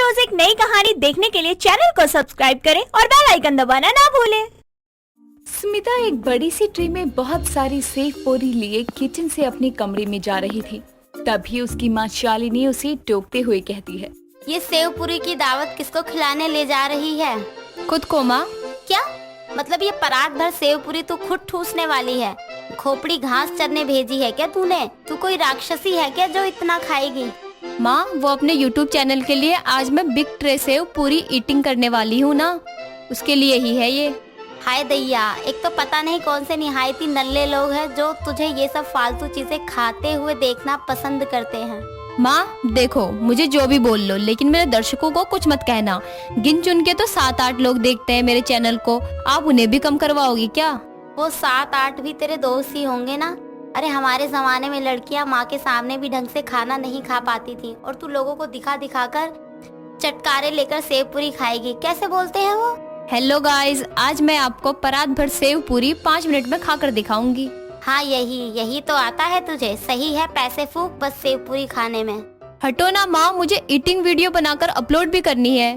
रोज एक नई कहानी देखने के लिए चैनल को सब्सक्राइब करें और बेल आइकन दबाना ना भूलें। स्मिता एक बड़ी सी ट्रे में बहुत सारी सेव पूरी लिए किचन से अपने कमरे में जा रही थी। तभी उसकी माँ शालिनी उसे टोकते हुए कहती है, ये सेव पूरी की दावत किसको खिलाने ले जा रही है? खुद को माँ। क्या मतलब ये परात भर सेव पूरी तू खुद ठूसने वाली है? खोपड़ी घास चरने भेजी है क्या तूने? तू कोई राक्षसी है क्या जो इतना खाएगी? माँ वो अपने YouTube चैनल के लिए आज मैं बिग ट्रे सेव पूरी ईटिंग करने वाली हूँ ना, उसके लिए ही है ये। हाय दैया, एक तो पता नहीं कौन से निहायती नल्ले लोग हैं जो तुझे ये सब फालतू चीजें खाते हुए देखना पसंद करते हैं। माँ देखो, मुझे जो भी बोल लो, लेकिन मेरे दर्शकों को कुछ मत कहना। गिन चुन के तो 7-8 लोग देखते हैं मेरे चैनल को, आप उन्हें भी कम करवाओगी क्या? वो 7-8 भी तेरे दोस्त ही होंगे ना। अरे हमारे जमाने में लड़कियां माँ के सामने भी ढंग से खाना नहीं खा पाती थी और तू लोगों को दिखा दिखा कर चटकारे लेकर सेव पूरी खाएगी। कैसे बोलते हैं वो? हेलो गाइस, आज मैं आपको परात भर सेव पूरी 5 मिनट में खाकर दिखाऊंगी। हाँ यही तो आता है तुझे। सही है, पैसे फूक बस सेव पूरी खाने में। हटो ना माँ, मुझे ईटिंग वीडियो बनाकर अपलोड भी करनी है।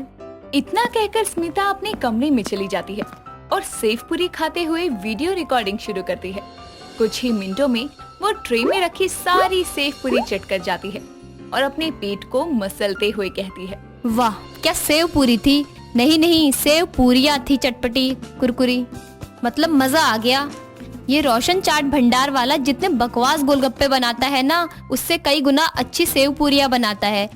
इतना कहकर स्मिता अपने कमरे में चली जाती है और सेव पूरी खाते हुए वीडियो रिकॉर्डिंग शुरू करती है। कुछ ही मिनटों में वो ट्रे में रखी सारी सेव पूरी चटकर जाती है और अपने पेट को मसलते हुए कहती है, वाह क्या सेव पूरी थी। नहीं सेव पूरियाँ थी, चटपटी कुरकुरी, मतलब मजा आ गया। ये रोशन चाट भंडार वाला जितने बकवास गोलगप्पे बनाता है ना, उससे कई गुना अच्छी सेव पूरियाँ बनाता है।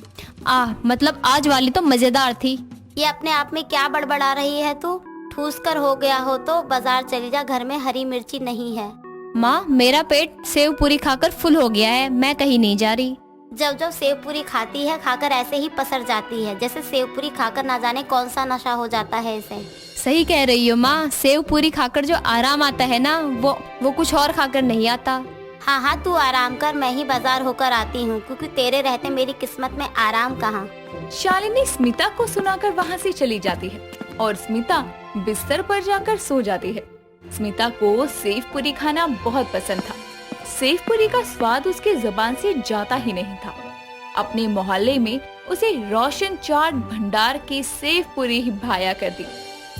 मतलब आज वाली तो मजेदार थी। ये अपने आप में क्या बड़बड़ा रही है तू? ठूस कर हो गया हो तो बाजार चली जा, घर में हरी मिर्ची नहीं है। माँ मेरा पेट सेव पूरी खाकर फुल हो गया है, मैं कहीं नहीं जा रही। जब जब सेव पूरी खाती है खाकर ऐसे ही पसर जाती है, जैसे सेव पूरी खाकर ना जाने कौन सा नशा हो जाता है इसे। सही कह रही हो माँ, सेव पूरी खाकर जो आराम आता है ना, वो कुछ और खाकर नहीं आता। हाँ तू आराम कर, मैं ही बाजार होकर आती हूँ, क्योंकि तेरे रहते मेरी किस्मत में आराम कहाँ। शालिनी स्मिता को सुनाकर वहाँ से चली जाती है और स्मिता बिस्तर पर जाकर सो जाती है। स्मिता को सेव पूरी खाना बहुत पसंद था। सेव पूरी का स्वाद उसके जुबान से जाता ही नहीं था। अपने मोहल्ले में उसे रोशन चाट भंडार की सेव पूरी ही भाया करती।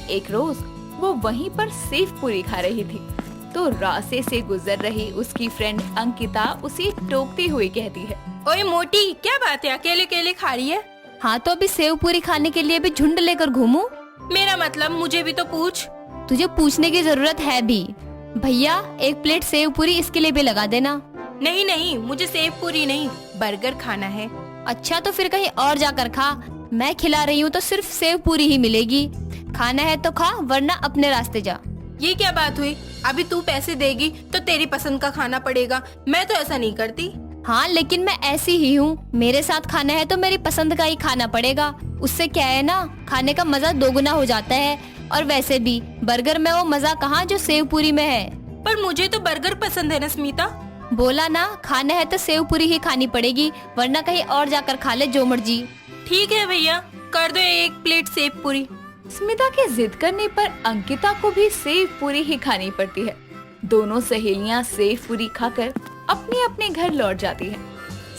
एक रोज वो वहीं पर सेव पूरी खा रही थी तो रास्ते से गुजर रही उसकी फ्रेंड अंकिता उसे टोकते हुए कहती है, ओए मोटी, क्या बात है, अकेले अकेले खा रही है? हाँ तो अभी सेव पूरी खाने के लिए भी झुंड लेकर घूमूं? मेरा मतलब मुझे भी तो पूछ। तुझे पूछने की जरूरत है भी। भैया 1 प्लेट सेव पूरी इसके लिए भी लगा देना। नहीं, मुझे सेव पूरी नहीं, बर्गर खाना है। अच्छा तो फिर कहीं और जाकर खा, मैं खिला रही हूँ तो सिर्फ सेव पूरी ही मिलेगी। खाना है तो खा, वरना अपने रास्ते जा। ये क्या बात हुई? अभी तू पैसे देगी तो तेरी पसंद का खाना पड़ेगा, मैं तो ऐसा नहीं करती। हाँ लेकिन मैं ऐसी ही हूँ, मेरे साथ खाना है तो मेरी पसंद का ही खाना पड़ेगा। उससे क्या है ना, खाने का मजा 2 गुना हो जाता है। और वैसे भी बर्गर में वो मजा कहाँ जो सेव पूरी में है। पर मुझे तो बर्गर पसंद है ना स्मिता। बोला ना, खाना है तो सेव पूरी ही खानी पड़ेगी, वरना कहीं और जाकर खा ले जो मर्जी। ठीक है भैया, कर दो 1 प्लेट सेव पूरी। स्मिता के जिद करने पर अंकिता को भी सेव पूरी ही खानी पड़ती है। दोनों सहेलियां सेव पूरी खाकर अपने अपने घर लौट जाती हैं।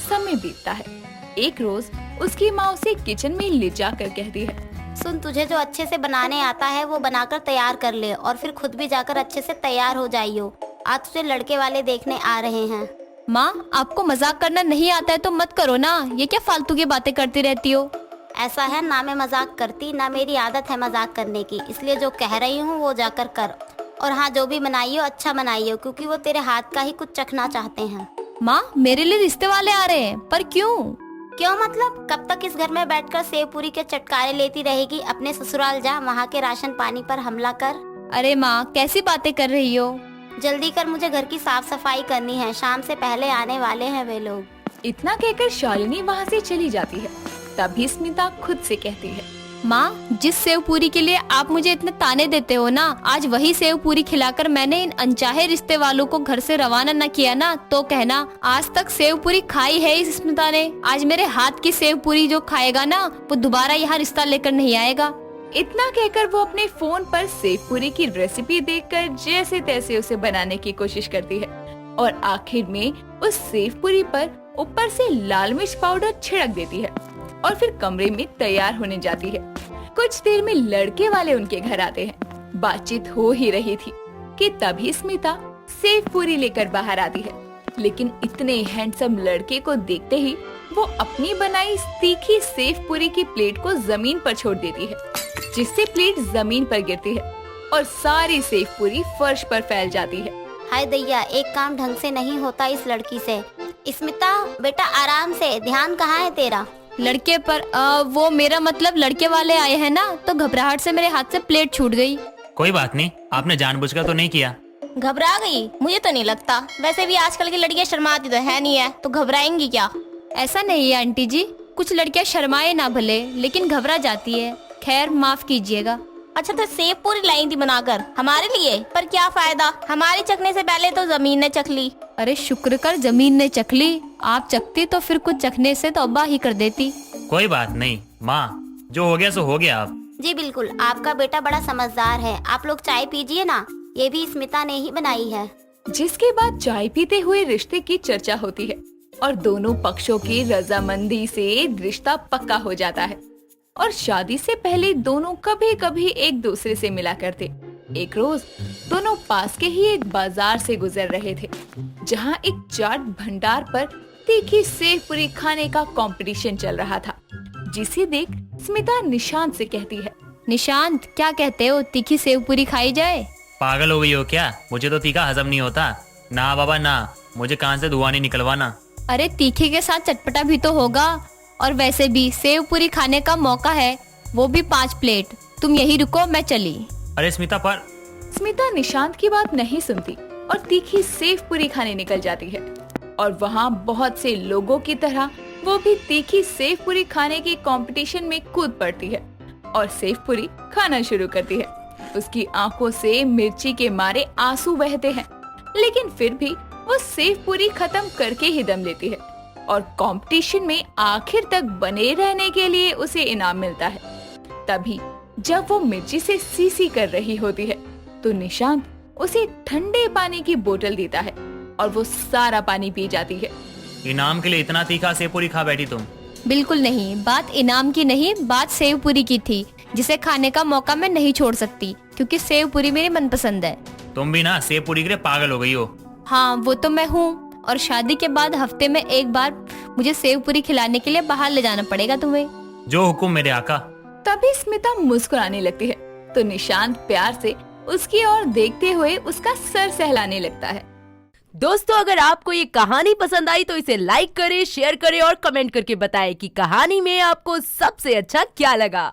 समय बीतता है। एक रोज उसकी माँ उसे किचन में ले जाकर कहती है, सुन, तुझे जो अच्छे से बनाने आता है वो बनाकर तैयार कर ले और फिर खुद भी जाकर अच्छे से तैयार हो जाइयो। आज तुझे लड़के वाले देखने आ रहे हैं। माँ आपको मजाक करना नहीं आता है तो मत करो ना, ये क्या फालतू की बातें करती रहती हो। ऐसा है ना, मैं मजाक करती ना, मेरी आदत है मजाक करने की, इसलिए जो कह रही हूँ वो जाकर कर। और हाँ, जो भी बनाइयो अच्छा बनाइयो, क्योंकि वो तेरे हाथ का ही कुछ चखना चाहते हैं। माँ मेरे लिए रिश्ते वाले आ रहे हैं, पर क्यों? क्यों मतलब? कब तक इस घर में बैठकर सेव पूरी के चटकारे लेती रहेगी? अपने ससुराल जा, वहाँ के राशन पानी पर हमला कर। अरे माँ कैसी बातें कर रही हो। जल्दी कर, मुझे घर की साफ सफाई करनी है, शाम से पहले आने वाले हैं वे लोग। इतना कहकर शालिनी वहाँ से चली जाती है। तभी स्मिता खुद से कहती है, माँ जिस सेव पूरी के लिए आप मुझे इतने ताने देते हो ना, आज वही सेव पूरी खिलाकर मैंने इन अनचाहे रिश्ते वालों को घर से रवाना न किया ना, तो कहना आज तक सेव पूरी खाई है इस स्मिता ने। आज मेरे हाथ की सेव पूरी जो खाएगा ना, वो दोबारा यहाँ रिश्ता लेकर नहीं आएगा। इतना कहकर वो अपने फोन पर सेव पूरी की रेसिपी देखकर जैसे तैसे उसे बनाने की कोशिश करती है और आखिर में उस सेव पूरी पर ऊपर से लाल मिर्च पाउडर छिड़क देती है और फिर कमरे में तैयार होने जाती है। कुछ देर में लड़के वाले उनके घर आते हैं। बातचीत हो ही रही थी कि तभी स्मिता सेव पूरी लेकर बाहर आती है, लेकिन इतने हैंडसम लड़के को देखते ही वो अपनी बनाई तीखी सेव पूरी की प्लेट को जमीन पर छोड़ देती है, जिससे प्लेट जमीन पर गिरती है और सारी सेव पूरी फर्श पर फैल जाती है। हाय दैया, एक काम ढंग से नहीं होता इस लड़की से। स्मिता बेटा आराम से, ध्यान कहाँ है तेरा? लड़के पर वो मेरा मतलब लड़के वाले आए हैं ना, तो घबराहट से मेरे हाथ से प्लेट छूट गई। कोई बात नहीं, आपने जानबूझकर तो नहीं किया। घबरा गई? मुझे तो नहीं लगता। वैसे भी आजकल की लड़कियां शर्माती तो है नहीं है, तो घबराएंगी क्या? ऐसा नहीं है आंटी जी, कुछ लड़कियां शर्माए ना भले, लेकिन घबरा जाती है। खैर माफ कीजिएगा। अच्छा तो सेव पूरी लाई थी बनाकर हमारे लिए, पर क्या फायदा, हमारे चखने से पहले तो जमीन ने चख ली। अरे शुक्र कर जमीन ने चख ली, आप चखती तो फिर कुछ चखने से तौबा ही कर देती। कोई बात नहीं माँ, जो हो गया सो हो गया। आप जी बिल्कुल, आपका बेटा बड़ा समझदार है। आप लोग चाय पीजिए ना, ये भी स्मिता ने ही बनाई है। जिसके बाद चाय पीते हुए रिश्ते की चर्चा होती है और दोनों पक्षों की रजामंदी से रिश्ता पक्का हो जाता है। और शादी से पहले दोनों कभी कभी एक दूसरे से मिला करते। एक रोज दोनों पास के ही एक बाजार से गुजर रहे थे, जहां एक चाट भंडार पर तीखी सेव पूरी खाने का कंपटीशन चल रहा था, जिसे देख स्मिता निशांत से कहती है, निशांत क्या कहते हो, तीखी सेव पूरी खाई जाए? पागल हो गई हो क्या? मुझे तो तीखा हजम नहीं होता। ना बाबा ना, मुझे कान से धुआं नहीं निकलवाना। अरे तीखे के साथ चटपटा भी तो होगा, और वैसे भी सेव पूरी खाने का मौका है, वो भी 5 प्लेट। तुम यही रुको, मैं चली। अरे स्मिता पर। स्मिता निशांत की बात नहीं सुनती और तीखी सेव पूरी खाने निकल जाती है। और वहाँ बहुत से लोगों की तरह वो भी तीखी सेव पूरी खाने की कंपटीशन में कूद पड़ती है और सेव पूरी खाना शुरू करती है। उसकी आंखों से मिर्ची के मारे आंसू बहते हैं, लेकिन फिर भी वो सेव पूरी खत्म करके ही दम लेती है और कंपटीशन में आखिर तक बने रहने के लिए उसे इनाम मिलता है। तभी जब वो मिर्ची से सीसी कर रही होती है तो निशांत उसे ठंडे पानी की बोतल देता है और वो सारा पानी पी जाती है। इनाम के लिए इतना तीखा सेव पूरी खा बैठी तुम? बिल्कुल नहीं, बात इनाम की नहीं, बात सेव पूरी की थी, जिसे खाने का मौका मैं नहीं छोड़ सकती, क्योंकि सेव पूरी मेरी मनपसंद है। तुम भी ना सेव पूरी के लिए पागल हो गई हो। हाँ वो तो मैं हूँ, और शादी के बाद हफ्ते में एक बार मुझे सेव पूरी खिलाने के लिए बाहर ले जाना पड़ेगा तुम्हें। जो हुकुम मेरे आका। तभी स्मिता मुस्कुराने लगती है तो निशांत प्यार से उसकी ओर देखते हुए उसका सर सहलाने लगता है। दोस्तों अगर आपको ये कहानी पसंद आई तो इसे लाइक करें, शेयर करें और कमेंट करके बताएं कि कहानी में आपको सबसे अच्छा क्या लगा।